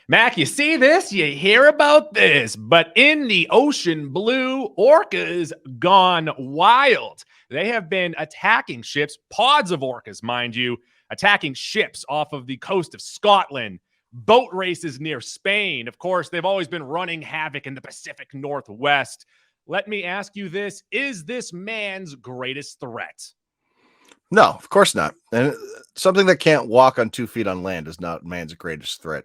Mac, you see this? You hear about this? But in the ocean blue, orcas gone wild. They have been attacking ships, pods of orcas, mind you, attacking ships off of the coast of Scotland, boat races near Spain. Of course, they've always been running havoc in the Pacific Northwest. Let me ask you this. Is this man's greatest threat? No, of course not. And something that can't walk on 2 feet on land is not man's greatest threat.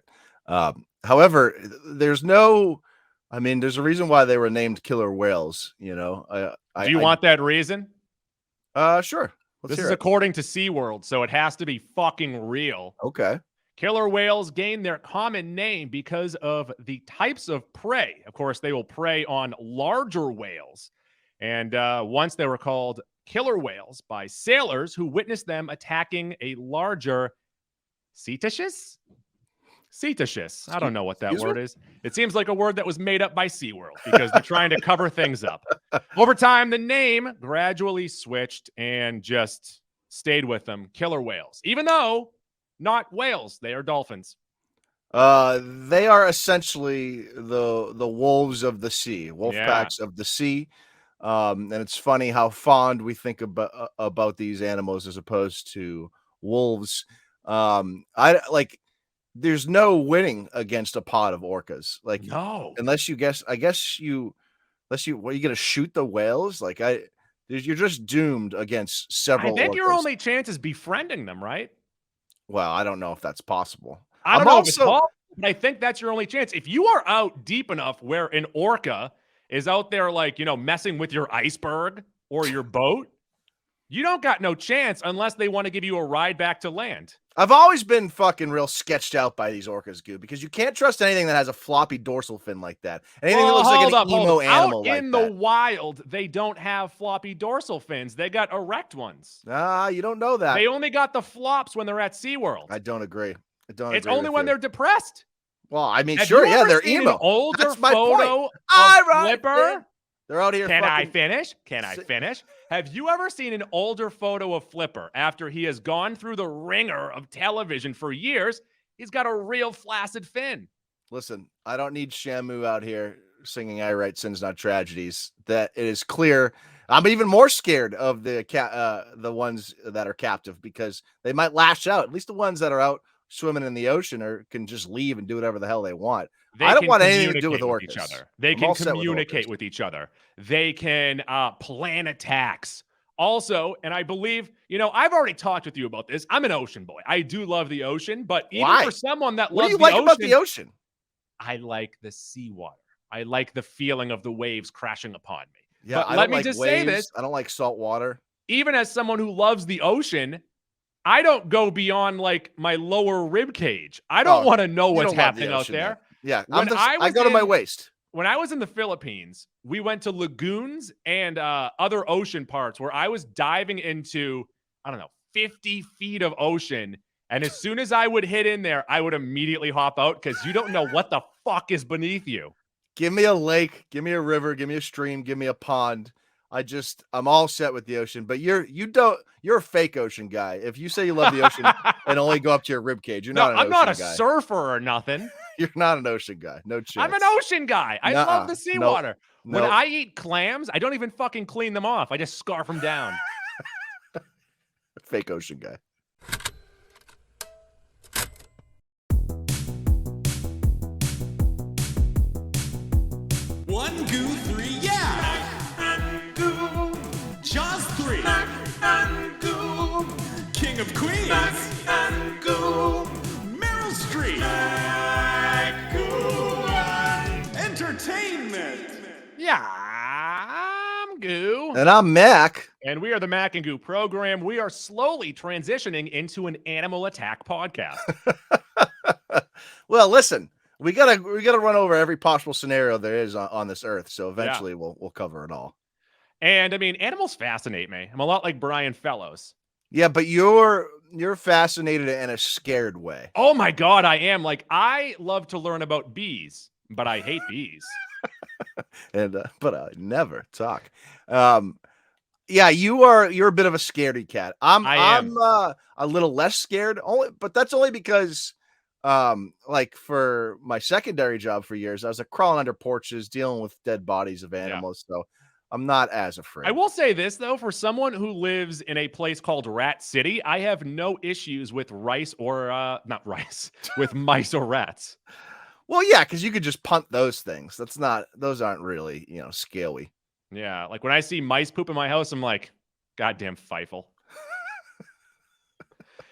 However, there's no, I mean, there's a reason why they were named killer whales. Do you want that reason? Sure. This is according to SeaWorld, so it has to be fucking real. Okay. Killer whales gain their common name because of the types of prey. Of course, they will prey on larger whales. And once they were called killer whales by sailors who witnessed them attacking a larger cetaceous. I don't know what that word is. It seems like a word that was made up by SeaWorld because they're trying to cover things up. Over time, the name gradually switched and just stayed with them. Killer whales. Even though not whales, they are dolphins. They are essentially the wolves of the sea, wolf packs of the sea. And it's funny how fond we think about these animals as opposed to wolves. I like there's no winning against a pod of orcas. Like No. unless you guess, I guess you unless you what, you gonna shoot the whales? You're just doomed against several I think orcas. your only chance is befriending them, right? Well, I don't know if that's possible. I don't know if it's possible, but I think that's your only chance. If you are out deep enough where an orca is out there, like, messing with your iceberg or your boat, you don't got no chance unless they want to give you a ride back to land. I've always been fucking real sketched out by these orcas, Goo, because you can't trust anything that has a floppy dorsal fin like that. Anything that looks like an emo animal like that. Out in the wild, they don't have floppy dorsal fins. They got erect ones. You don't know that. They only got the flops when they're at SeaWorld. I don't agree. It's only when they're depressed. Well, I mean, sure, yeah, they're emo. An older photo of Flipper? They're out here. Can I finish? Have you ever seen an older photo of Flipper after he has gone through the ringer of television for years? He's got a real flaccid fin. Listen, I don't need Shamu out here singing "I Write Sins Not Tragedies." That it is clear. I'm even more scared of the ones that are captive because they might lash out. At least the ones that are out swimming in the ocean can just leave and do whatever the hell they want. I don't want anything to do with orcas. Each other. They can communicate with each other. They can plan attacks. Also, and I believe, I've already talked with you about this. I'm an ocean boy. I do love the ocean, but even for someone that loves the ocean. What do you like about the ocean? I like the seawater. I like the feeling of the waves crashing upon me. Yeah, but let me just say this. I don't like salt water. Even as someone who loves the ocean, I don't go beyond like my lower rib cage. I don't want to know what's happening out there. Yeah, I go to my waist. When I was in the Philippines, we went to lagoons and other ocean parts where I was diving into, 50 feet of ocean. And as soon as I would hit in there, I would immediately hop out because you don't know what the fuck is beneath you. Give me a lake, give me a river, give me a stream, give me a pond. I'm all set with the ocean, but you're a fake ocean guy. If you say you love the ocean and only go up to your rib cage, you're not an ocean guy. I'm not a surfer or nothing. You're not an ocean guy. No chance. I'm an ocean guy. I love the seawater. When I eat clams, I don't even fucking clean them off. I just scarf them down. Fake ocean guy. One goo, three, yeah. Jaws 3. King of Queens. Meryl Streep. Entertainment. Yeah, I'm Goo. And I'm Mac. And we are the Mac and Goo program. We are slowly transitioning into an animal attack podcast. Well, listen, we gotta run over every possible scenario there is on this earth. So eventually we'll cover it all. And I mean, animals fascinate me. I'm a lot like Brian Fellows. Yeah, but you're fascinated in a scared way. Oh my God, I am. Like, I love to learn about bees, but I hate bees. But I never talk. Yeah, you're a bit of a scaredy cat. I'm a little less scared, but that's only because Like for my secondary job for years, I was like crawling under porches, dealing with dead bodies of Yeah. animals. So I'm not as I afraid. will say this, though, for someone who lives in a place called Rat City, I have no issues with rice or, not rice, with mice or rats. Well, yeah, because you could just punt those things. Those aren't really, scaly. Yeah, like when I see mice poop in my house, I'm like, goddamn Feifel.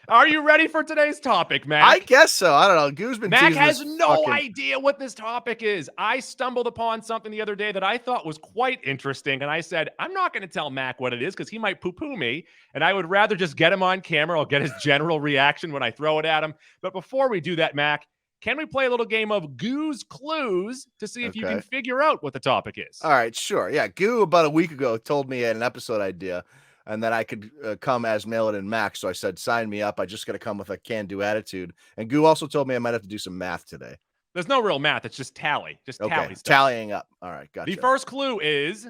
Are you ready for today's topic, Mac? I guess so. I don't know. Goo's been Mac teasing has this no fucking- idea what this topic is. I stumbled upon something the other day that I thought was quite interesting, and I said, I'm not going to tell Mac what it is because he might poo-poo me, and I would rather just get him on camera. I'll get his general reaction when I throw it at him. But before we do that, Mac, can we play a little game of Goo's Clues to see if you can figure out what the topic is? All right, sure. Yeah, Goo about a week ago told me an episode idea and that I could come as Malin and Max. So I said, sign me up. I just got to come with a can-do attitude. And Goo also told me I might have to do some math today. There's no real math. It's just tally. Just tally stuff. Tallying up. All right, gotcha. The first clue is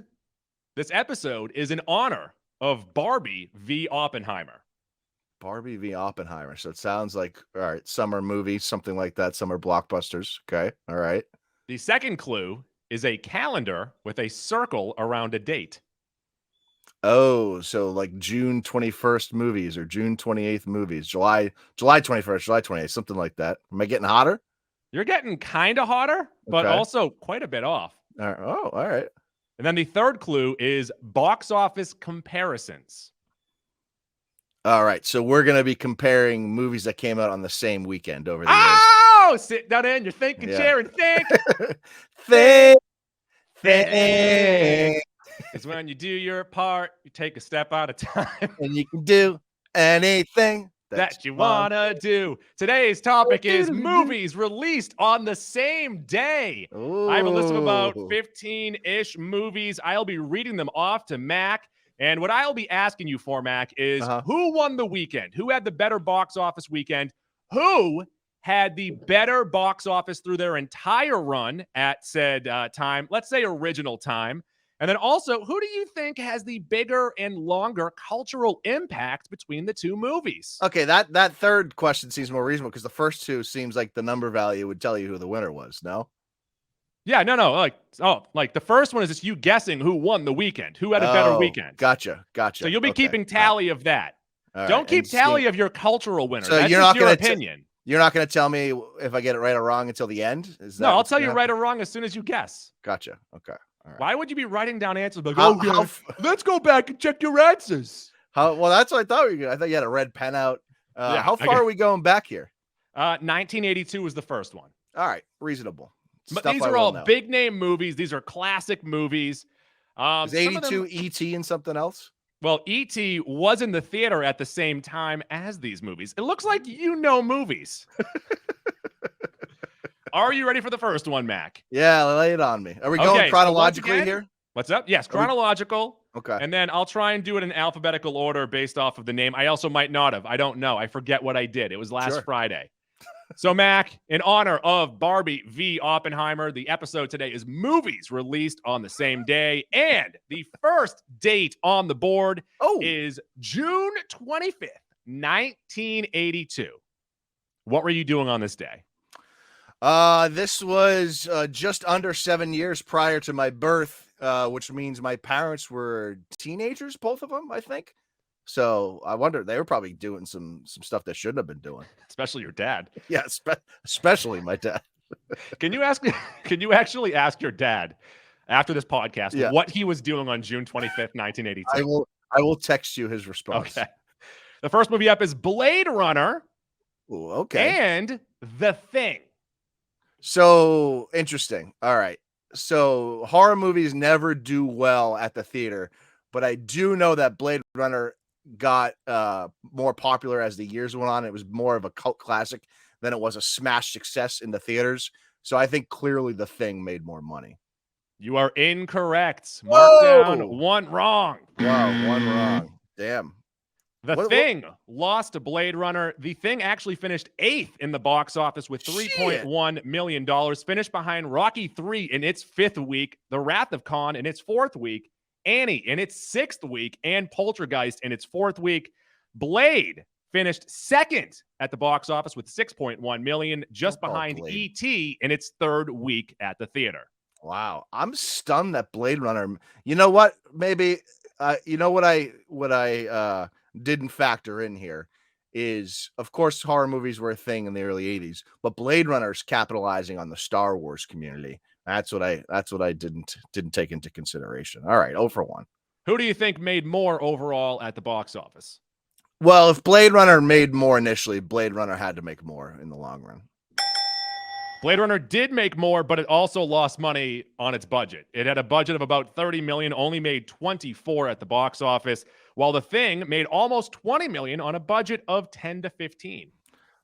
this episode is in honor of Barbie v. Oppenheimer. Barbie v. Oppenheimer. So it sounds like, all right, summer movie, something like that. Summer blockbusters. Okay, all right. The second clue is a calendar with a circle around a date. Oh, so like June 21st movies or June 28th movies, July 21st, July 28th, something like that. Am I getting hotter? You're getting kind of hotter, but Okay. also quite a bit off. All right. Oh, all right. And then the third clue is box office comparisons. All right. So we're going to be comparing movies that came out on the same weekend over the Oh, sit down in your thinking chair and think. years. Think. Because when you do your part, you take a step at a time. And you can do anything that you want to do. Today's topic is movies released on the same day. I have a list of about 15-ish movies. I'll be reading them off to Mac. And what I'll be asking you for, Mac, is who won the weekend? Who had the better box office weekend? Who had the better box office through their entire run at said time? Let's say original time. And then also, who do you think has the bigger and longer cultural impact between the two movies? Okay, that third question seems more reasonable because the first two seems like the number value would tell you who the winner was, no? Yeah, no. Like the first one is just you guessing who won the weekend, who had a better weekend. Gotcha. So you'll be keeping tally of that. All Don't right. keep tally of your cultural winner. So That's you're just not your gonna opinion. You're not going to tell me if I get it right or wrong until the end? Is that No, I'll tell you right or wrong as soon as you guess. Gotcha. Okay. All right. Why would you be writing down answers like, let's go back and check your answers? Well, that's what I thought I thought you had a red pen out. How far are we going back here? 1982 was the first one. All right. Reasonable. But these are all big name movies. These are classic movies. Is 82 E.T. and something else? Well, E.T. was in the theater at the same time as these movies. It looks like you know movies. Are you ready for the first one, Mac? Yeah, lay it on me. Are we going chronologically here? What's up? Yes, chronological. Okay. And then I'll try and do it in alphabetical order based off of the name. I also might not have. I don't know. I forget what I did. It was last Friday. So, Mac, in honor of Barbie v. Oppenheimer, the episode today is movies released on the same day. And the first date on the board is June 25th, 1982. What were you doing on this day? This was just under 7 years prior to my birth, which means my parents were teenagers, both of them, I think. So I wonder, they were probably doing some stuff they shouldn't have been doing. Especially your dad. Yeah, especially my dad. Can you actually ask your dad after this podcast what he was doing on June 25th, 1982? I will text you his response. Okay. The first movie up is Blade Runner. Ooh, okay. And The Thing. So interesting. All right. So horror movies never do well at the theater, but I do know that Blade Runner got more popular as the years went on. It was more of a cult classic than it was a smash success in the theaters. So I think clearly The Thing made more money. You are incorrect. Mark down one wrong. Wow, one wrong. Damn. The Thing lost to Blade Runner. The Thing actually finished 8th in the box office with $3.1 million, finished behind Rocky 3 in its 5th week, The Wrath of Khan in its 4th week, Annie in its 6th week, and Poltergeist in its 4th week. Blade finished second at the box office with 6.1 million, just behind Blade. E.T. in its third week at the theater. Wow, I'm stunned that Blade Runner. You know what? Maybe you know what I didn't factor in here is, of course, horror movies were a thing in the early 80s, but Blade Runner's capitalizing on the Star Wars community. That's what I didn't take into consideration. All right, 0 for 1. Who do you think made more overall at the box office? Well, if Blade Runner made more initially, Blade Runner had to make more in the long run. Blade Runner did make more, but it also lost money on its budget. It had a budget of about 30 million, only made 24 at the box office, while The Thing made almost 20 million on a budget of 10 to 15.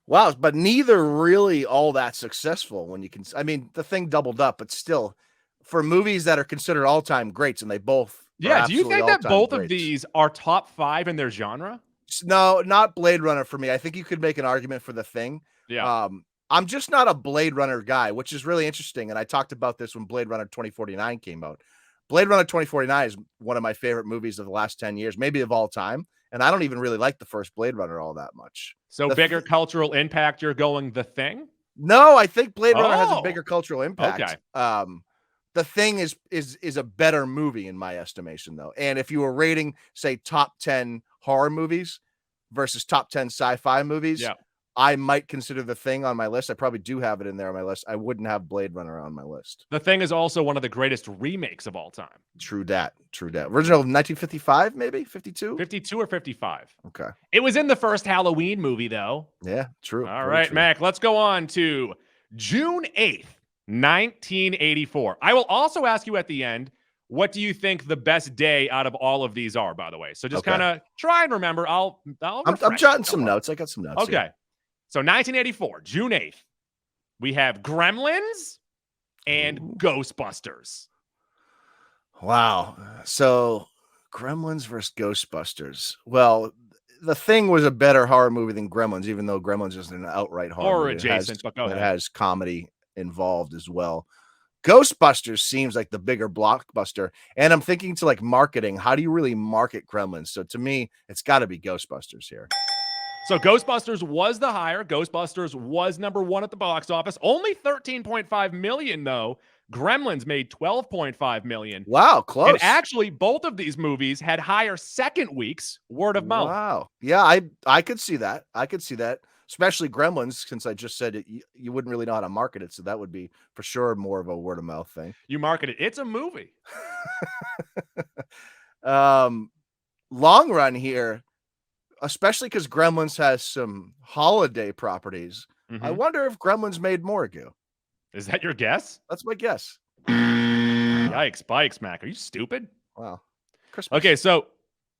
Wow, but neither really all that successful when you can. I mean, The Thing doubled up, but still, for movies that are considered all-time greats, and they both. Yeah, do you think that both of these are top 5 in their genre? No, not Blade Runner for me. I think you could make an argument for The Thing. Yeah. I'm just not a Blade Runner guy, which is really interesting. And I talked about this when Blade Runner 2049 came out. Blade Runner 2049 is one of my favorite movies of the last 10 years, maybe of all time. And I don't even really like the first Blade Runner all that much. So bigger cultural impact, you're going The Thing? No, I think Blade Runner has a bigger cultural impact. Okay. The Thing is a better movie in my estimation, though. And if you were rating, say, top 10 horror movies versus top 10 sci-fi movies, yeah, I might consider The Thing on my list. I probably do have it in there on my list. I wouldn't have Blade Runner on my list. The Thing is also one of the greatest remakes of all time. True dat. Original 1955, maybe 52, 52 or 55. Okay. It was in the first Halloween movie, though. Yeah, true. All right, true. Mac, let's go on to June 8th, 1984. I will also ask you at the end, what do you think the best day out of all of these are, by the way? So just kind of try and remember. I'm jotting some notes. I got some notes. Okay. Here. So 1984, June 8th, we have Gremlins and Ghostbusters. Wow. So Gremlins versus Ghostbusters. Well, The Thing was a better horror movie than Gremlins, even though Gremlins isn't an outright horror movie. Adjacent, but go ahead. It has comedy involved as well. Ghostbusters seems like the bigger blockbuster. And I'm thinking to like marketing. How do you really market Gremlins? So to me, it's got to be Ghostbusters here. So Ghostbusters was the higher. Ghostbusters was number 1 at the box office. Only 13.5 million, though. Gremlins made 12.5 million. Wow, close. And actually, both of these movies had higher second weeks word of mouth. Wow. Yeah, I could see that. Especially Gremlins, since I just said it, you wouldn't really know how to market it. So that would be for sure more of a word of mouth thing. You market it. It's a movie. Long run here, especially because Gremlins has some holiday properties. I wonder if Gremlins made more goo. Is that your guess? That's my guess. Yikes, bikes, Mac. Are you stupid? Wow. Christmas. Okay, so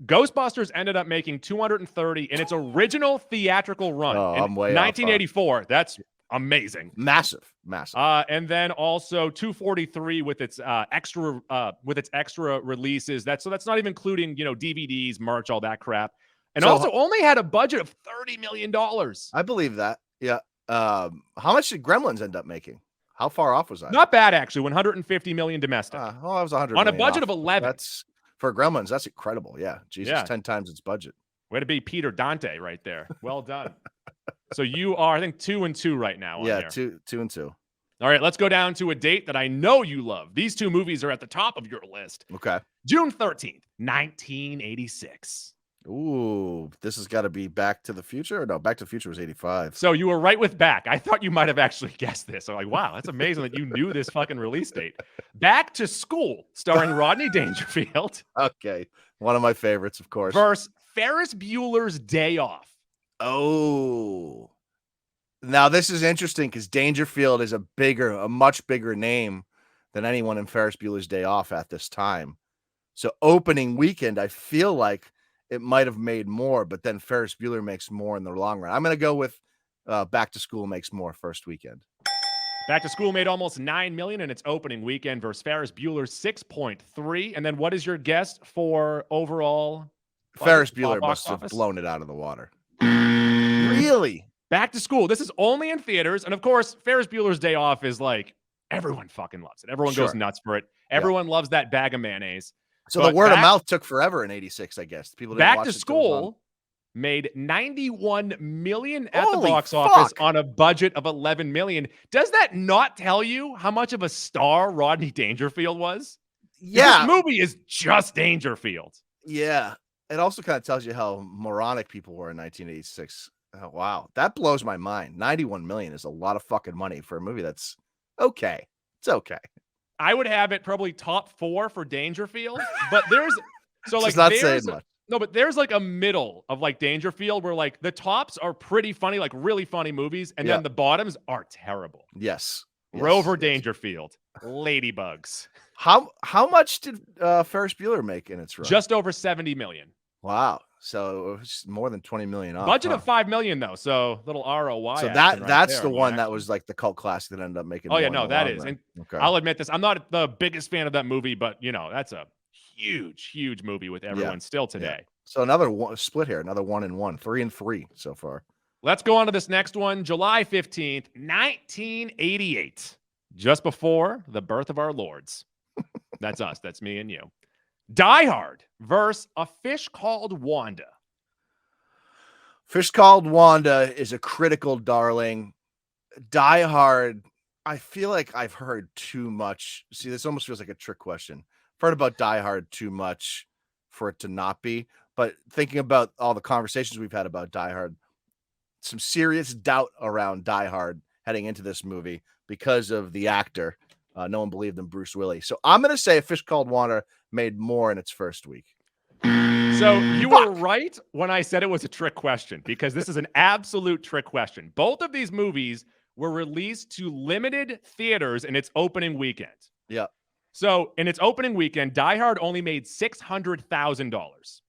Ghostbusters ended up making 230 in its original theatrical run. Oh, I'm way 1984. That's amazing. Massive. And then also 243 with its extra releases. That's not even including, DVDs, merch, all that crap. And so, also only had a budget of $30 million. I believe that. Yeah. How much did Gremlins end up making? How far off was that? Not bad, actually. 150 million domestic. That was 100 on a budget of 11. That's for Gremlins. That's incredible. Yeah. Jesus, yeah. 10 times its budget. Way to be Peter Dante right there. Well done. So you are, I think, 2-2 right now. Yeah, 2-2. All right, let's go down to a date that I know you love. These two movies are at the top of your list. Okay. June 13th, 1986. Ooh, this has got to be Back to the Future? Or no, Back to the Future was 85. So you were right with Back. I thought you might have actually guessed this. I'm like, wow, that's amazing that you knew this fucking release date. Back to School, starring Rodney Dangerfield. Okay. One of my favorites, of course. Versus Ferris Bueller's Day Off. Oh. Now, this is interesting because Dangerfield is a much bigger name than anyone in Ferris Bueller's Day Off at this time. So opening weekend, I feel like it might have made more, but then Ferris Bueller makes more in the long run. I'm going to go with Back to School makes more first weekend. Back to School made almost $9 million in its opening weekend versus Ferris Bueller's 6.3. And then what is your guess for overall? Ferris Bueller must have blown it out of the water. Really? Back to School. This is only in theaters. And of course, Ferris Bueller's Day Off is like, everyone fucking loves it. Everyone goes nuts for it. Everyone loves that bag of mayonnaise. So the word of mouth took forever in 86, I guess. People didn't Back watch to School made 91 million at the Holy box office fuck. on a budget of 11 million. Does that not tell you how much of a star Rodney Dangerfield was? 'Cause Yeah. this movie is just Dangerfield. Yeah. It also kind of tells you how moronic people were in 1986. Oh, wow. That blows my mind. 91 million is a lot of fucking money for a movie that's okay. It's okay. I would have it probably top 4 for Dangerfield, but there's so like It's not saying there's much. no, but there's like a middle of like Dangerfield where like the tops are pretty funny, like really funny movies, and Yeah. then the bottoms are terrible. Yes. Rover Yes. Dangerfield, Ladybugs, How much did Ferris Bueller make in its run? just over 70 million. Wow. So it was more than 20 million off. Budget huh? of 5 million though, so little ROI. So action right that's there the on one that action. was like the cult classic that ended up making. Oh yeah, more in no, the that long is. run. And Okay. I'll admit this, I'm not the biggest fan of that movie, but you know, that's a huge movie with everyone still today. So another one split here, another 1-1, 3-3 so far. Let's go on to this next one. July 15th, 1988. Just before the birth of our lords. That's us. That's me and you. Die Hard versus A Fish Called Wanda. Fish Called Wanda is a critical darling. Die Hard, I feel like I've heard too much. See, this almost feels like a trick question. I've heard about Die Hard too much for it to not be. But thinking about all the conversations we've had about Die Hard, some serious doubt around Die Hard heading into this movie because of the actor. No one believed in Bruce Willis. So I'm going to say A Fish Called Wanda made more in its first week. So you were right when I said it was a trick question, because this is an absolute trick question. Both of these movies were released to limited theaters in its opening weekend. Yeah. So in its opening weekend, Die Hard only made $600,000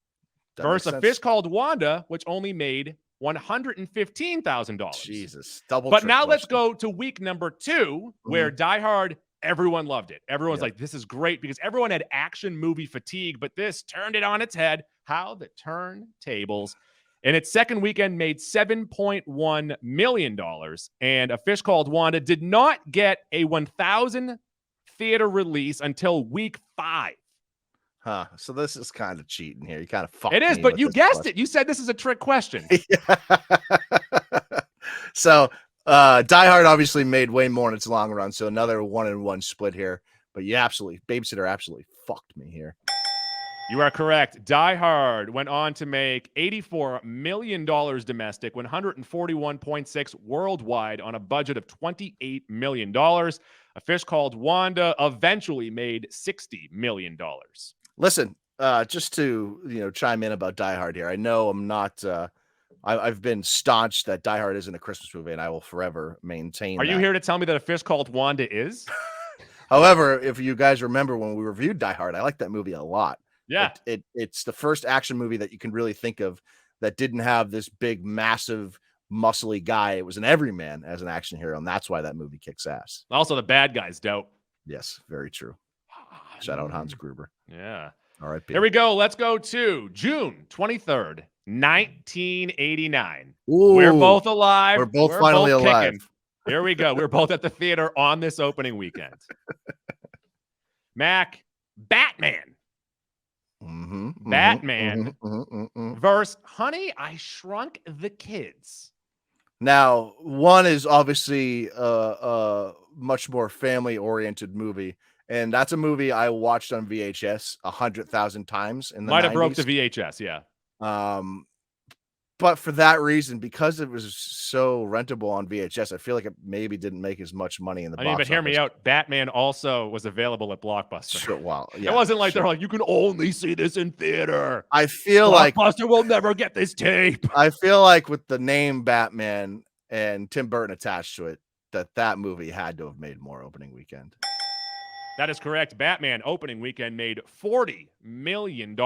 versus A Fish Called Wanda, which only made $115,000. Jesus. Double. But trick now let's question. go to week number 2, where Die Hard, everyone loved it. Everyone's like, this is great, because everyone had action movie fatigue, but this turned it on its head. How the turntables. And its second weekend made $7.1 million. And A Fish Called Wanda did not get a 1,000 theater release until week 5. Huh. So this is kind of cheating here. You kind of fucked It is, me but with you this guessed question. it. You said this is a trick question. So Die Hard obviously made way more in its long run. So another 1-1 split here. But you absolutely, Babysitter absolutely fucked me here. You are correct. Die Hard went on to make $84 million domestic, $141.6 worldwide on a budget of $28 million. A Fish Called Wanda eventually made $60 million. Listen, just to chime in about Die Hard here. I know I'm not. I've been staunch that Die Hard isn't a Christmas movie, and I will forever maintain. Are you here to tell me that A Fish Called Wanda is? However, if you guys remember when we reviewed Die Hard, I like that movie a lot. Yeah. It's the first action movie that you can really think of that didn't have this big, massive, muscly guy. It was an everyman as an action hero, and that's why that movie kicks ass. Also, the bad guy's dope. Yes, very true. Shout out Hans Gruber. Yeah. All right. Here we go. Let's go to June 23rd, 1989. Ooh, We're both alive. We're both finally alive. Kicking. Here we go. We're both at the theater on this opening weekend. Mac, Batman. Batman versus Honey, I Shrunk the Kids. Now, one is obviously a much more family-oriented movie, and that's a movie I watched on VHS 100,000 times in the Might have broke 90s. the VHS, yeah. But for that reason, because it was so rentable on VHS, I feel like it maybe didn't make as much money in the box but hear me office. out. Batman also was available at Blockbuster. Sure, well, yeah, it wasn't like sure. they're like, you can only see this in theater. I feel like Blockbuster will never get this tape. I feel like with the name Batman and Tim Burton attached to it, that movie had to have made more opening weekend. That is correct. Batman opening weekend made $40 million.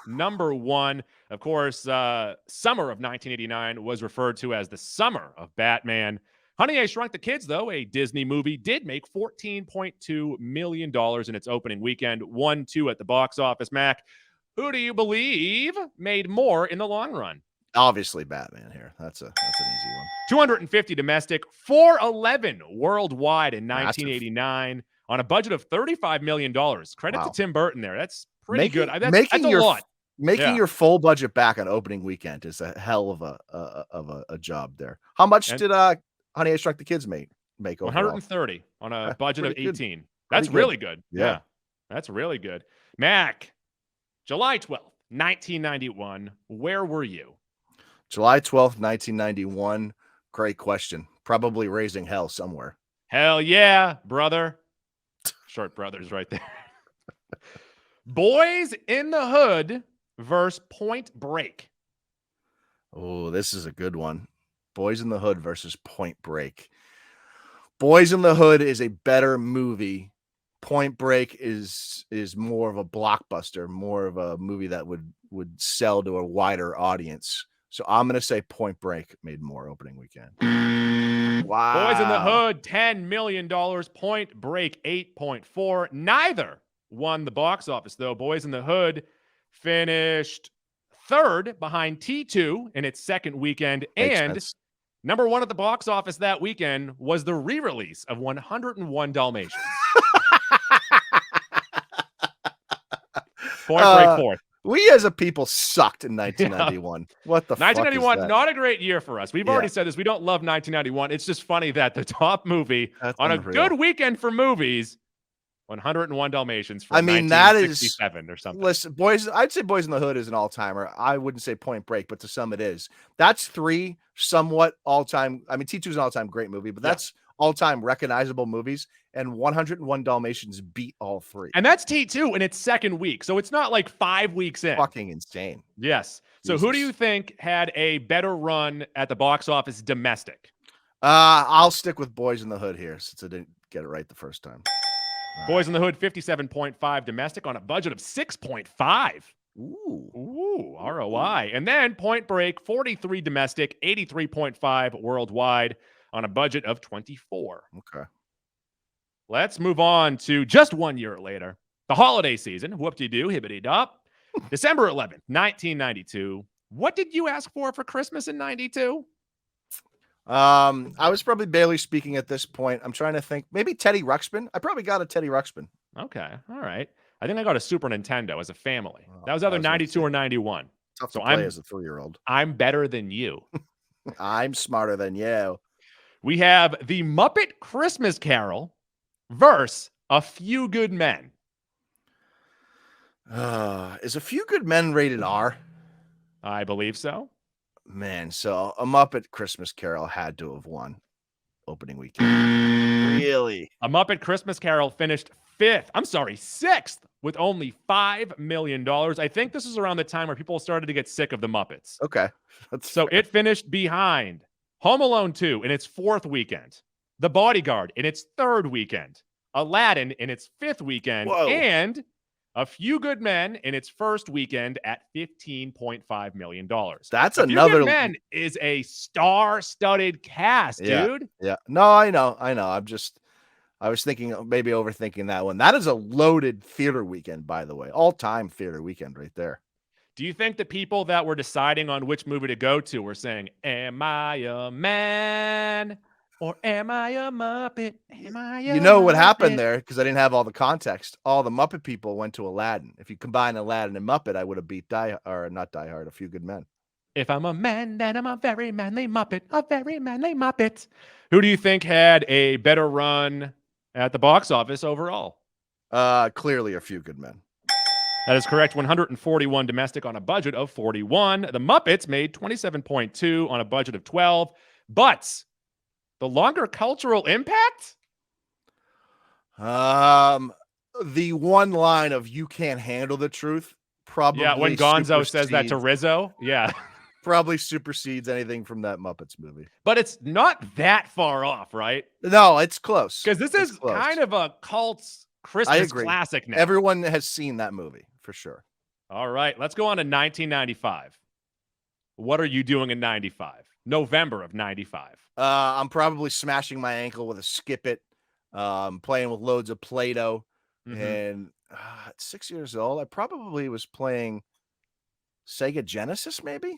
Number one, of course, summer of 1989 was referred to as the summer of Batman. Honey, I Shrunk the Kids, though, a Disney movie, did make $14.2 million in its opening weekend. 1-2 at the box office. Mac, who do you believe made more in the long run? Obviously, Batman here. That's an easy one. 250 domestic, 411 worldwide in 1989 on a budget of $35 million. Credit to Tim Burton there. That's pretty good. That's a lot. Making your full budget back on opening weekend is a hell of a job there. How much And did Honey I Shrunk the Kids make overall? 130 on a budget of Pretty good. 18. Pretty That's good. really good. Yeah. That's really good. Mac, July 12th, 1991. Where were you? July 12th, 1991. Great question. Probably raising hell somewhere. Hell yeah, brother. Short brothers right there. Boys in the Hood versus Point Break. Oh, this is a good one. Boys in the Hood versus Point Break. Boys in the Hood is a better movie. Point Break is more of a blockbuster, more of a movie that would sell to a wider audience. So I'm going to say Point Break made more opening weekend. Wow. Boys in the Hood, $10 million. Point Break, 8.4. Neither won the box office, though. Boys in the Hood finished third behind T2 in its second weekend. Makes and sense. number one at the box office that weekend was the re-release of 101 Dalmatians. Point Break fourth. We as a people sucked in 1991. What the 1991, fuck is that? not a great year for us. We've already said this. We don't love 1991. It's just funny that the top movie on unreal. a good weekend for movies, 101 Dalmatians from that is 1967 or something. Listen, boys, I'd say Boys in the Hood is an all-timer. I wouldn't say Point Break, but to some it is. That's three somewhat all-time. I mean, T2 is an all-time great movie, but that's all-time recognizable movies, and 101 Dalmatians beat all three. And that's T2 in its second week, so it's not like 5 weeks in. Fucking insane. Yes. So who do you think had a better run at the box office domestic? I'll stick with Boys in the Hood here since I didn't get it right the first time. Boys in the Hood, 57.5 domestic on a budget of 6.5. Ooh, ROI. And then Point Break, 43 domestic, 83.5 worldwide on a budget of 24. Okay. Let's move on to just 1 year later. The holiday season. Whoop-de-doo, hibbity-dop. December 11th, 1992. What did you ask for Christmas in 92? I was probably barely speaking at this point. I'm trying to think. Maybe Teddy Ruxpin. I probably got a Teddy Ruxpin. Okay. All right. I think I got a Super Nintendo as a family. That was either 92 or 91. Tough to play as a 3-year-old. I'm better than you. I'm smarter than you. We have The Muppet Christmas Carol versus A Few Good Men. Is A Few Good Men rated R? I believe so. Man, so A Muppet Christmas Carol had to have won opening weekend. Really? A Muppet Christmas Carol finished sixth with only $5 million. I think this is around the time where people started to get sick of the Muppets. Okay. So it finished behind Home Alone 2 in its fourth weekend, The Bodyguard in its third weekend, Aladdin in its fifth weekend, and A Few Good Men in its first weekend at $15.5 million. That's A another. Few Good Men is a star-studded cast, dude. Yeah. No, I know. I was thinking maybe overthinking that one. That is a loaded theater weekend, by the way. All-time theater weekend right there. Do you think the people that were deciding on which movie to go to were saying, am I a man or am I a Muppet? Am I a You know what Muppet? happened there? Because I didn't have all the context. All the Muppet people went to Aladdin. If you combine Aladdin and Muppet, I would have beat not Die Hard, A Few Good Men. If I'm a man, then I'm a very manly Muppet. A very manly Muppet. Who do you think had a better run at the box office overall? Clearly A Few Good Men. That is correct. 141 domestic on a budget of 41. The Muppets made 27.2 on a budget of 12. But the longer cultural impact? The one line of "You can't handle the truth" probably. Yeah, when Gonzo says that to Rizzo. Yeah. Probably supersedes anything from that Muppets movie. But it's not that far off, right? No, it's close. Because this is kind of a cult Christmas classic now. Everyone has seen that movie for sure. All right, let's go on to 1995. What are you doing in 95? November of 95. I'm probably smashing my ankle with a skip it, playing with loads of Play-Doh. And at 6 years old, I probably was playing Sega Genesis, maybe?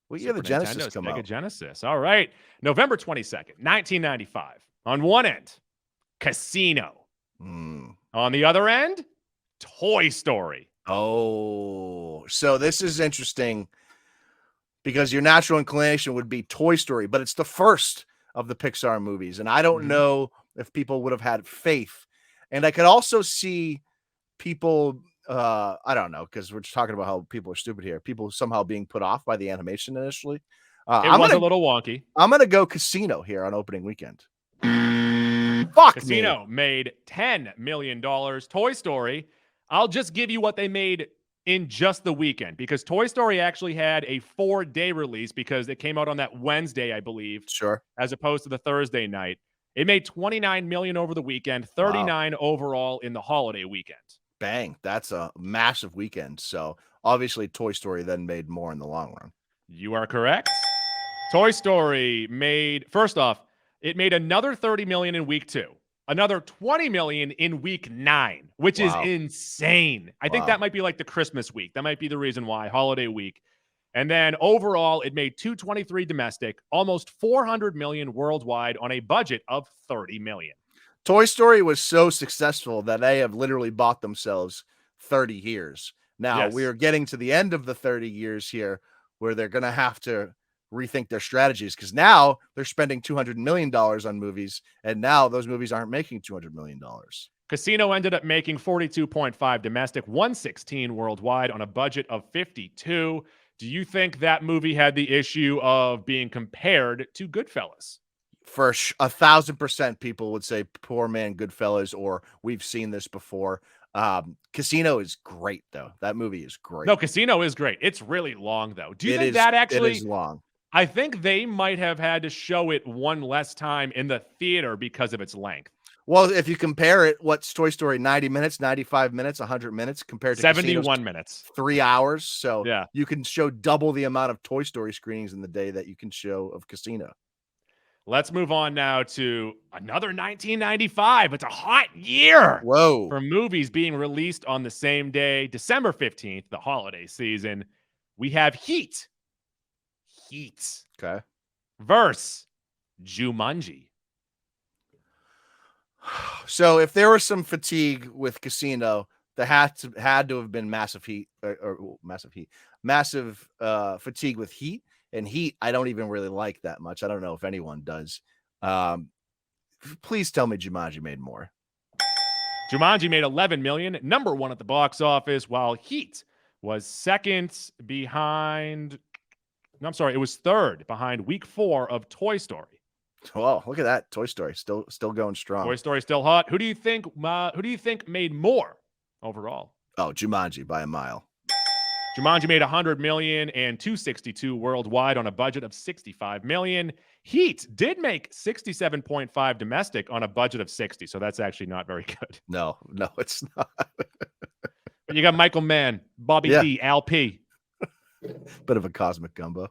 What year did the Genesis come out? Sega Genesis. All right. November 22nd, 1995. On one end, Casino. On the other end, Toy Story. Oh, So this is interesting because your natural inclination would be Toy Story, but it's the first of the Pixar movies. And I don't know if people would have had faith. And I could also see people, I don't know, because we're just talking about how people are stupid here. People somehow being put off by the animation initially. It was a little wonky. I'm going to go Casino here on opening weekend. Fuck Casino me. made $10 million. Toy Story, I'll just give you what they made in just the weekend, because Toy Story actually had a 4-day release because it came out on that Wednesday, I believe. Sure. As opposed to the Thursday night. It made $29 million over the weekend, 39 overall in the holiday weekend. Bang. That's a massive weekend. So obviously Toy Story then made more in the long run. You are correct. Toy Story made, first off, it made another $30 million in week 2, another $20 million in week 9, which is insane. I think that might be like the Christmas week. That might be the reason why, holiday week. And then overall, it made $223 domestic, almost $400 million worldwide on a budget of $30 million. Toy Story was so successful that they have literally bought themselves 30 years. Now we are getting to the end of the 30 years here where they're going to have to rethink their strategies, because now they're spending $200 million on movies, and now those movies aren't making $200 million. Casino ended up making 42.5 domestic, 116 worldwide on a budget of 52. Do you think that movie had the issue of being compared to Goodfellas? For 1,000%, people would say Poor Man Goodfellas, or we've seen this before. Casino is great, though. That movie is great. No, Casino is great. It's really long, though. Do you think that actually? It is long. I think they might have had to show it one less time in the theater because of its length. Well, if you compare it, what's Toy Story, 90 minutes, 95 minutes, 100 minutes compared to 71 minutes, 3 hours. So yeah, you can show double the amount of Toy Story screenings in the day that you can show of Casino. Let's move on now to another 1995. It's a hot year for movies being released on the same day, December 15th, the holiday season. We have Heat. Okay. Versus Jumanji. So if there was some fatigue with Casino, there had to have been massive fatigue with Heat. And Heat, I don't even really like that much. I don't know if anyone does. Please tell me Jumanji made more. Jumanji made $11 million, number 1 at the box office, while Heat was second behind. No, I'm sorry, it was third behind week 4 of Toy Story. Well, look at that. Toy Story still going strong. Toy Story still hot. Who do you think made more overall? Oh, Jumanji by a mile. Jumanji made $100 million and $262 worldwide on a budget of $65 million. Heat did make 67.5 domestic on a budget of 60, so that's actually not very good. No, it's not. But you got Michael Mann, Bobby D, Al P. Bit of a cosmic gumbo.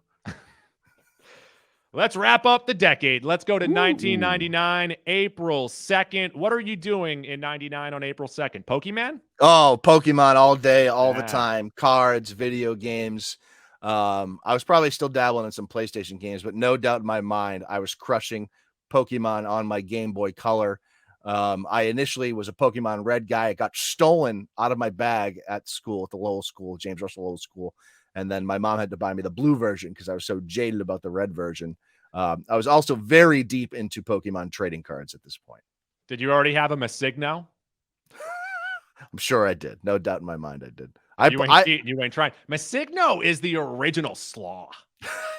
Let's wrap up the decade. Let's go to 1999, April 2nd. What are you doing in 99 on April 2nd? Pokemon? Oh, Pokemon all day, all the time. Cards, video games. I was probably still dabbling in some PlayStation games, but no doubt in my mind, I was crushing Pokemon on my Game Boy Color. I initially was a Pokemon Red guy. It got stolen out of my bag at school, at the Lowell School, James Russell Lowell School. And then my mom had to buy me the blue version because I was so jaded about the red version. I was also very deep into Pokemon trading cards at this point. Did you already have a Masigno? I'm sure I did. No doubt in my mind I did. You ain't trying. Masigno is the original slaw.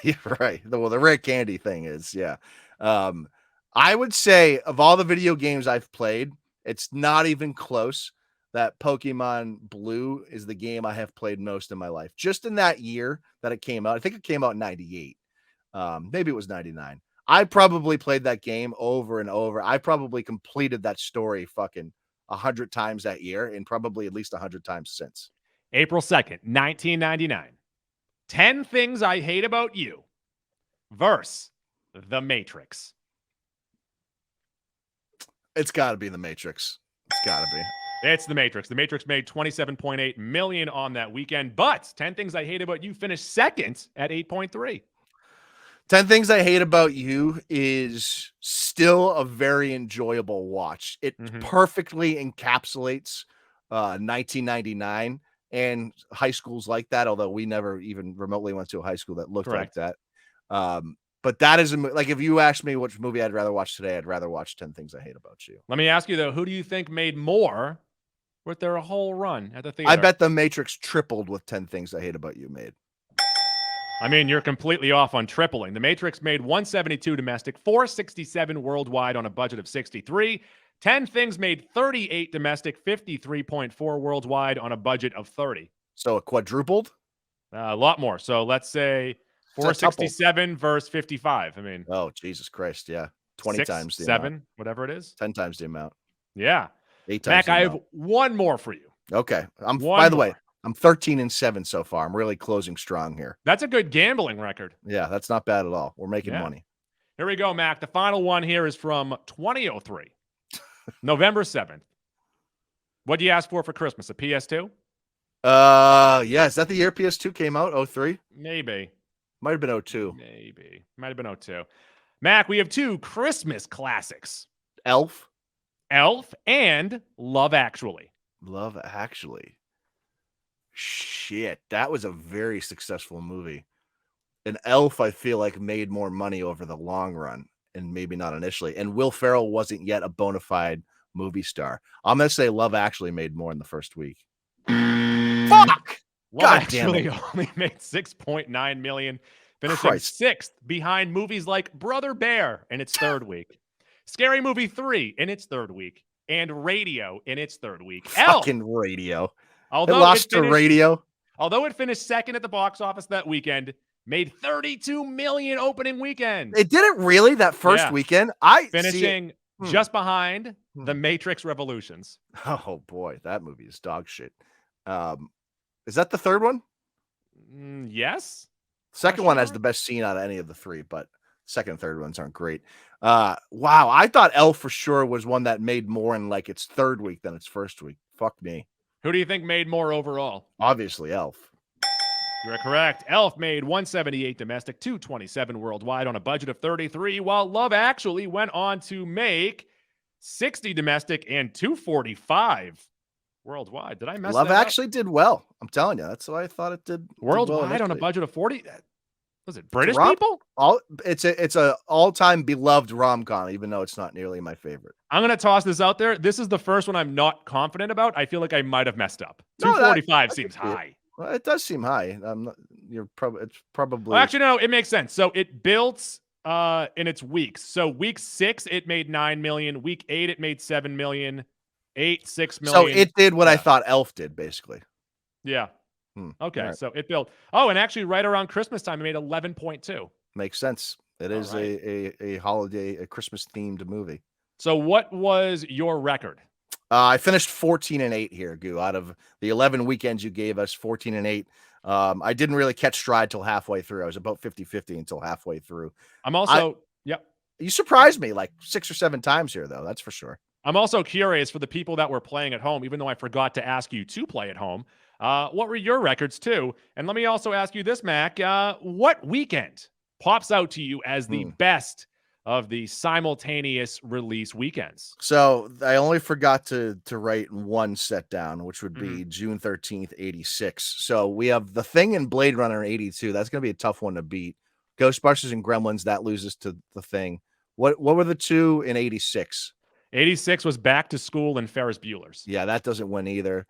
You're right. Well, the rare candy thing is, yeah. I would say of all the video games I've played, it's not even close that Pokemon Blue is the game I have played most in my life. Just in that year that it came out. I think it came out in 98. Maybe it was 99. I probably played that game over and over. I probably completed that story fucking 100 times that year, and probably at least 100 times since. April 2nd, 1999. 10 Things I Hate About You versus The Matrix. It's got to be The Matrix. It's got to be. It's The Matrix. The Matrix made $27.8 million on that weekend, but 10 Things I Hate About You finished second at 8.3. 10 Things I Hate About You is still a very enjoyable watch. It perfectly encapsulates 1999 and high schools like that, although we never even remotely went to a high school that looked Correct. like that. But that is like, if you asked me which movie I'd rather watch today, I'd rather watch 10 Things I Hate About You. Let me ask you, though, who do you think made more with their whole run at the theater? I bet The Matrix tripled with 10 Things I Hate About You made. I mean, you're completely off on tripling. The Matrix made 172 domestic, 467 worldwide on a budget of 63. 10 Things made 38 domestic, 53.4 worldwide on a budget of 30. So it quadrupled? A lot more. So let's say 467 versus 55. I mean, oh, Jesus Christ. Yeah. 20 6, times the 7, amount. whatever it is. 10 times the amount. Yeah. 8 times Mac, the I amount. have one more for you. Okay. One by the more. way, I'm 13-7 so far. I'm really closing strong here. That's a good gambling record. Yeah, that's not bad at all. We're making money. Here we go, Mac. The final one here is from 2003, November 7th. What do you ask for Christmas? A PS2? Yeah. Is that the year PS2 came out? 03? Maybe. Might have been 02. Maybe. Might have been 02. Mac, we have 2 Christmas classics. Elf and Love Actually. Love Actually. Shit, that was a very successful movie. And Elf, I feel like, made more money over the long run, and maybe not initially. And Will Ferrell wasn't yet a bona fide movie star. I'm going to say Love Actually made more in the first week. Fuck! Love Actually only made 6.9 million, finishing 6th behind movies like Brother Bear in its 3rd week, Scary Movie 3 in its 3rd week, and Radio in its 3rd week. Fucking Radio. Although it lost to Radio. Although it finished 2nd at the box office that weekend, made 32 million opening weekend. It did it really that first weekend? Finishing just behind The Matrix Revolutions. Oh boy, that movie is dog shit. Is that the 3rd one? Yes. Second one has the best scene out of any of the 3, but second and third ones aren't great. Wow, I thought Elf for sure was one that made more in like its 3rd week than its 1st week. Fuck me. Who do you think made more overall? Obviously, Elf. You're correct. Elf made 178 domestic, 227 worldwide on a budget of 33, while Love Actually went on to make 60 domestic and 245 worldwide. Did I mess Love that Actually did well. I'm telling you. That's why I thought it did worldwide well on a budget of 40. Was it British rom- people? It's a all-time beloved rom-com, even though it's not nearly my favorite. I'm going to toss this out there. This is the first one I'm not confident about. I feel like I might have messed up. 245 seems high. Well, it does seem high. It's probably. Well, actually, no, it makes sense. So it built in its weeks. So week 6, it made 9 million. Week 8, it made 7 million. 8, 6 million. So it did what I thought Elf did, basically. Yeah. Okay, right. So it built. Oh, and actually, right around Christmas time, it made 11.2. Makes sense. It is a holiday, a Christmas themed movie. So what was your record? I finished 14-8 here, Goo. Out of the 11 weekends you gave us, 14-8. I didn't really catch stride till halfway through. I was about 50-50 until halfway through. I'm also, You surprised me like 6 or 7 times here, though. That's for sure. I'm also curious for the people that were playing at home, even though I forgot to ask you to play at home. What were your records too? And let me also ask you this, Mac. What weekend pops out to you as the best of the simultaneous release weekends? So I only forgot to write one set down, which would be June 13th, 86. So we have The Thing and Blade Runner in 82. That's going to be a tough one to beat. Ghostbusters and Gremlins, that loses to The Thing. What were the two in 86? 86 was Back to School and Ferris Bueller's. Yeah, that doesn't win either.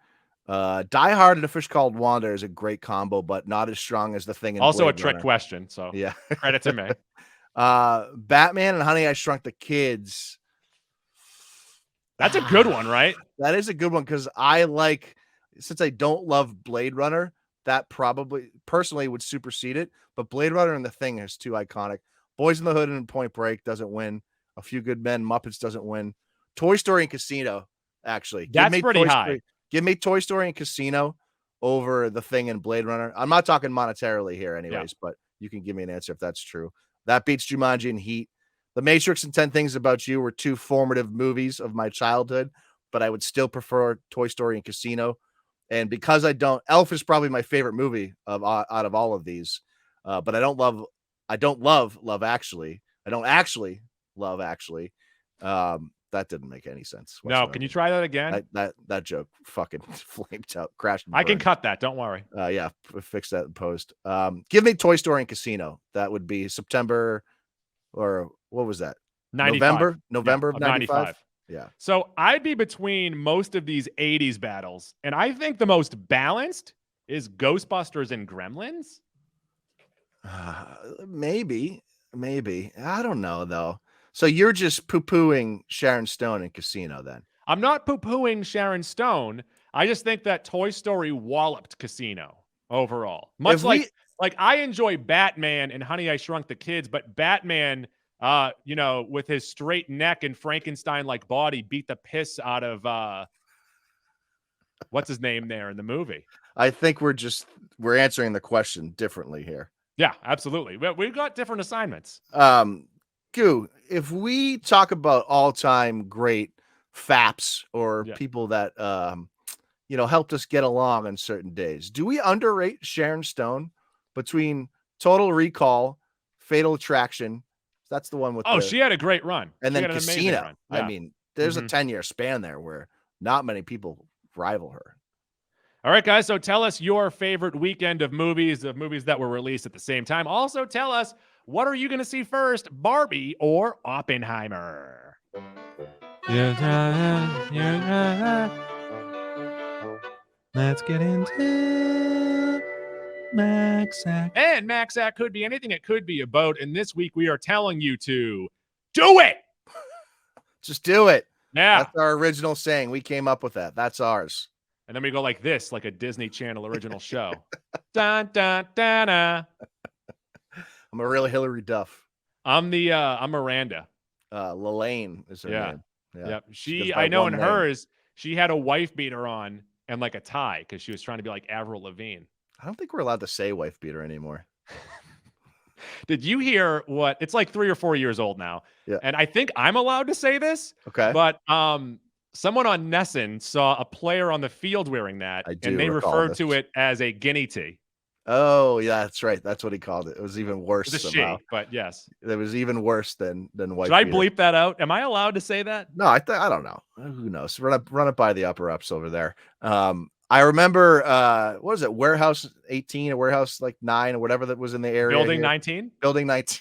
Die Hard and A Fish Called Wanda is a great combo, but not as strong as The Thing and also Blade a trick Runner. question. So yeah, credit to me. Batman and Honey, I Shrunk the Kids. That's a good one, right? That is a good one because I like, since I don't love Blade Runner, that probably personally would supersede it. But Blade Runner and The Thing is too iconic. Boys in the Hood and Point Break doesn't win. A Few Good Men, Muppets doesn't win. Toy Story and Casino, actually. That's pretty high. Give me Toy Story and Casino over The Thing and Blade Runner. I'm not talking monetarily here anyways, but you can give me an answer if that's true. That beats Jumanji and Heat. The Matrix and 10 Things About You were two formative movies of my childhood, but I would still prefer Toy Story and Casino. And because Elf is probably my favorite movie out of all of these, but I don't love Love Actually. I don't actually love Actually. that didn't make any sense No, whatsoever. can you try that again? That joke fucking flamed out, crashed and I can burned. cut that. Don't worry. Yeah, fix that in post. Give me Toy Story and Casino. That would be September, or what was that? 95. November of 95. 95. Yeah. So I'd be between most of these 80s battles, and I think the most balanced is Ghostbusters and Gremlins. Maybe. I don't know though. So you're just poo-pooing Sharon Stone in Casino then? I'm not poo-pooing Sharon Stone. I just think that Toy Story walloped Casino overall. Much like I enjoy Batman and Honey, I Shrunk the Kids, but Batman, with his straight neck and Frankenstein-like body, beat the piss out of what's his name there in the movie. I think we're answering the question differently here. Yeah, absolutely. We've got different assignments. Goo, if we talk about all-time great faps or people that helped us get along on certain days, do we underrate Sharon Stone between Total Recall, Fatal Attraction? That's the one with she had a great run. And she then had an Casino. Run. Yeah. I mean, there's a 10-year span there where not many people rival her. All right, guys. So tell us your favorite weekend of movies that were released at the same time. Also tell us, what are you going to see first, Barbie or Oppenheimer? Let's get into Maxac. And Maxac could be anything it could be about. And this week we are telling you to do it. Just do it. Yeah. That's our original saying. We came up with that. That's ours. And then we go like this, like a Disney Channel original show. Dun, dun, dun, dun. I'm a real Hillary Duff. I'm Miranda. Lelaine is her name. Yeah. I know in hers, she had a wife beater on and like a tie because she was trying to be like Avril Lavigne. I don't think we're allowed to say wife beater anymore. Did you hear what? It's like 3 or 4 years old now. Yeah. And I think I'm allowed to say this. Okay. But someone on Nesson saw a player on the field wearing that, and they referred to it as a guinea tea. Oh, yeah, that's right. That's what he called it. It was even worse. It was a somehow. she, but yes. It was even worse than wife Should I beater. bleep that out? Am I allowed to say that? No, I don't know. Who knows? Run it by the upper ups over there. I remember what was it? Warehouse 18 or Warehouse like 9 or whatever that was in the area. Building 19? Building 19.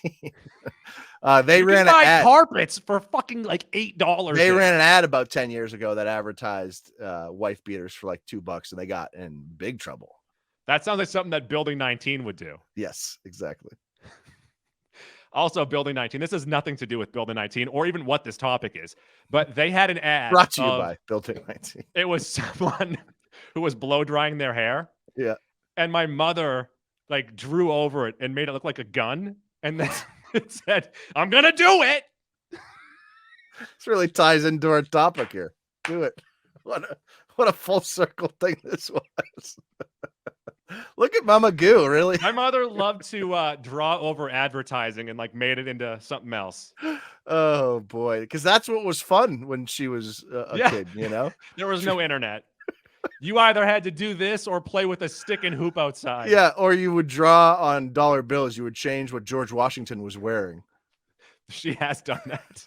They you ran can buy ad. carpets for fucking like $8. They ran an ad about 10 years ago that advertised wife beaters for like $2, and they got in big trouble. That sounds like something that Building 19 would do. Yes, exactly. Also, Building 19. This has nothing to do with Building 19 or even what this topic is, but they had an ad. Brought to you by Building 19. It was someone who was blow drying their hair. Yeah. And my mother like drew over it and made it look like a gun. And then it said, "I'm going to do it." This really ties into our topic here. Do it. What a full circle thing this was. Look at Mama Goo, really. My mother loved to draw over advertising and like made it into something else. Oh boy, because that's what was fun when she was a kid, you know? There was no internet. You either had to do this or play with a stick and hoop outside. Yeah, or you would draw on dollar bills. You would change what George Washington was wearing. She has done that.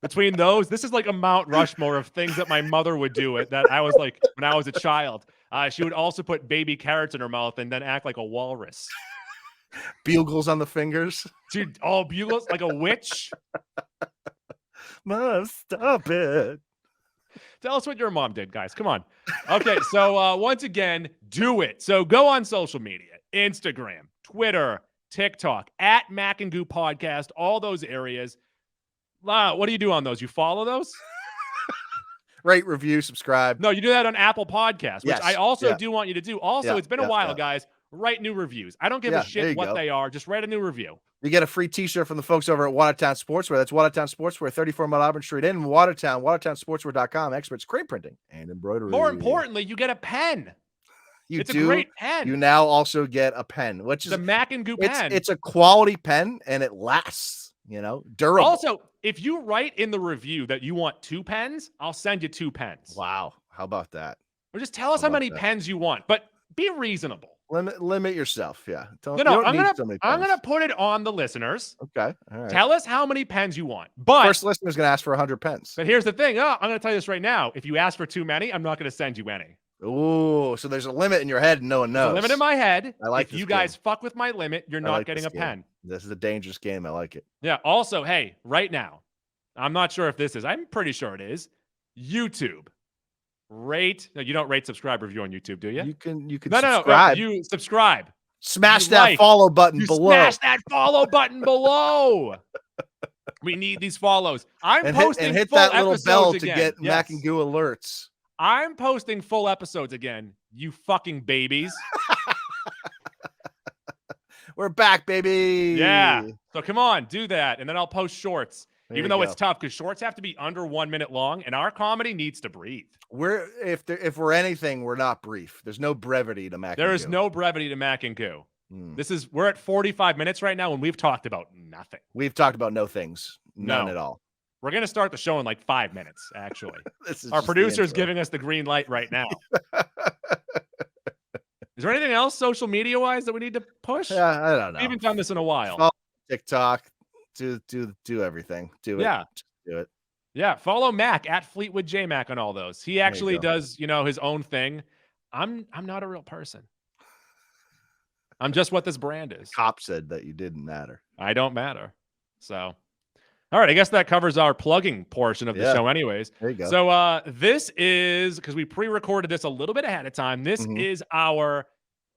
Between those, this is like a Mount Rushmore of things that my mother would do that I was like when I was a child. She would also put baby carrots in her mouth and then act like a walrus. Bugles on the fingers. Dude, bugles like a witch. Mom, stop it. Tell us what your mom did, guys. Come on. Okay, so once again, do it. So go on social media, Instagram, Twitter, TikTok, at Mac and Goo Podcast, all those areas. What do you do on those? You follow those? Rate, review, subscribe. No, you do that on Apple Podcasts, which Yes. I also do want you to do. Also, it's been a while, yeah. guys. Write new reviews. I don't give a shit what they are. Just write a new review. You get a free t-shirt from the folks over at Watertown Sportswear. That's Watertown Sportswear, 34 Mile Auburn Street in Watertown, watertownsportswear.com. Experts screen printing and embroidery. More importantly, you get a pen. It's a great pen. You now also get a pen, which is the Mac and Goo pen. It's a quality pen and it lasts, durable. Also, if you write in the review that you want 2 pens, I'll send you 2 pens. Wow. How about that? Or just tell us how many pens you want, but be reasonable. Limit yourself. Yeah. No, You no, don't need so many I'm pens. gonna put it on the listeners. Okay. All right. Tell us how many pens you want. But First listener's gonna ask for 100 pens. But here's the thing. I'm gonna tell you this right now. If you ask for too many, I'm not gonna send you any. Ooh, so there's a limit in your head and no one knows. There's a limit in my head. I like if this you guys game. fuck with my limit, you're not getting a pen. This is a dangerous game. I like it. Yeah. Also, hey, right now, I'm not sure if this is. I'm pretty sure it is. YouTube. Rate. No, you don't rate, subscribe, review on YouTube, do you? You can No. subscribe. You subscribe. Smash You that like. follow button You below. smash that follow button below. We need these follows. I'm posting hit full that little episodes bell again. to get Yes. Mac and Goo alerts. I'm posting full episodes again. You fucking babies. We're back, baby. Yeah. So come on, do that. And then I'll post shorts. There Even you though go. it's tough because shorts have to be under 1 minute long and our comedy needs to breathe. If we're anything, we're not brief. There's no brevity to Mac. There and is Goo. no brevity to Mac and Goo. Mm. We're at 45 minutes right now and we've talked about nothing. We've talked about no things. None No. at all. We're going to start the show in like 5 minutes, actually. This is Our just the producer's intro. giving us the green light right now. Is there anything else social media wise that we need to push? Yeah, I don't know. We haven't done this in a while. Follow TikTok. Do everything. Do it. Yeah. Just do it. Yeah, follow Mac at Fleetwood J Mac on all those. He actually go. does, his own thing. I'm not a real person. I'm just what this brand is. Cop said that you didn't matter. I don't matter. So, all right, I guess that covers our plugging portion of the Yeah. show anyways. There you go. So, this is, because we pre-recorded this a little bit ahead of time, this Mhm. is our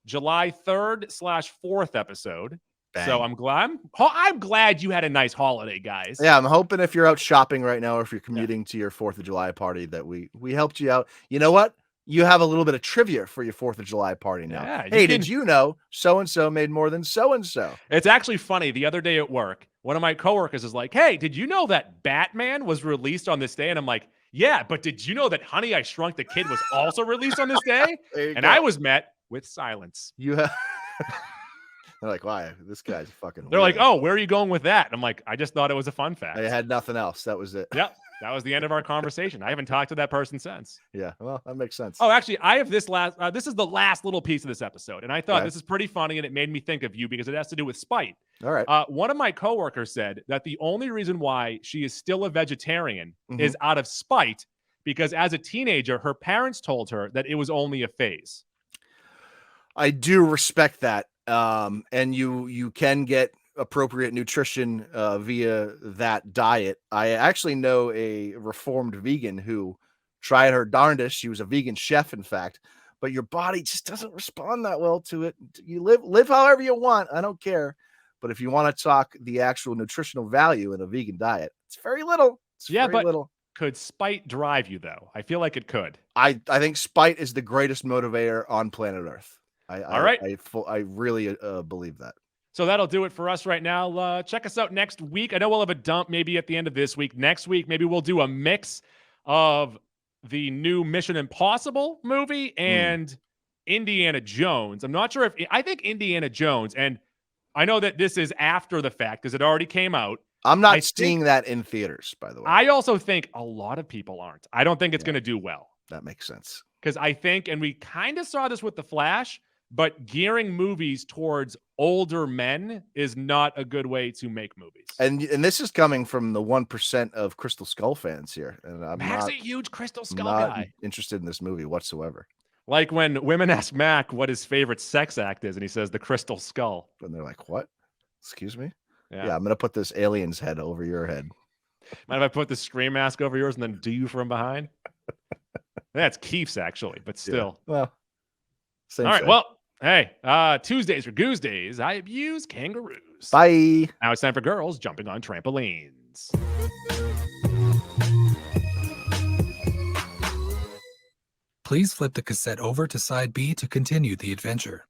July 3rd/4th episode. Bang. So I'm glad you had a nice holiday, guys. Yeah, I'm hoping if you're out shopping right now or if you're commuting to your 4th of July party that we helped you out. You know what? You have a little bit of trivia for your 4th of July party now. Yeah, Hey, did you know so-and-so made more than so-and-so? It's actually funny. The other day at work, one of my coworkers is like, hey, did you know that Batman was released on this day? And I'm like, yeah, but did you know that Honey, I Shrunk the Kid was also released on this day? There you And go. I was met with silence. You have They're like, why? This guy's fucking They're like, weird. oh, where are you going with that? And I'm like, I just thought it was a fun fact. I had nothing else. That was it. Yep. That was the end of our conversation. I haven't talked to that person since. Yeah. Well, that makes sense. Oh, actually, I have this this is the last little piece of this episode. And I thought Okay. this is pretty funny and it made me think of you because it has to do with spite. All right. One of my coworkers said that the only reason why she is still a vegetarian is out of spite because as a teenager, her parents told her that it was only a phase. I do respect that. And you can get appropriate nutrition via that diet. I actually know a reformed vegan who tried her darndest. She was a vegan chef, in fact, but your body just doesn't respond that well to it. You live however you want. I don't care. But if you want to talk the actual nutritional value in a vegan diet, it's very little. It's Yeah, very but little. Could spite drive you, though? I feel like it could. I think spite is the greatest motivator on planet Earth. All right. I really believe that. So that'll do it for us right now. Check us out next week. I know we'll have a dump maybe at the end of this week. Next week, maybe we'll do a mix of the new Mission Impossible movie and Indiana Jones. I'm not sure I think Indiana Jones, and I know that this is after the fact because it already came out. I'm not seeing that in theaters, by the way. I also think a lot of people aren't. I don't think it's going to do well. That makes sense. Because I think, and we kind of saw this with The Flash, but gearing movies towards older men is not a good way to make movies. And this is coming from the 1% of Crystal Skull fans here. And I'm Mac's not, a huge Crystal Skull not guy. interested in this movie whatsoever. Like when women ask Mac what his favorite sex act is, and he says the Crystal Skull. And they're like, what? Excuse me? Yeah. Yeah, I'm going to put this alien's head over your head. Mind if I put the Scream mask over yours and then do you from behind? That's Keith's, actually, but still. Yeah. Well, same All right. thing. Well, hey, Tuesdays are Goose Days. I abuse kangaroos. Bye. Now it's time for girls jumping on trampolines. Please flip the cassette over to side B to continue the adventure.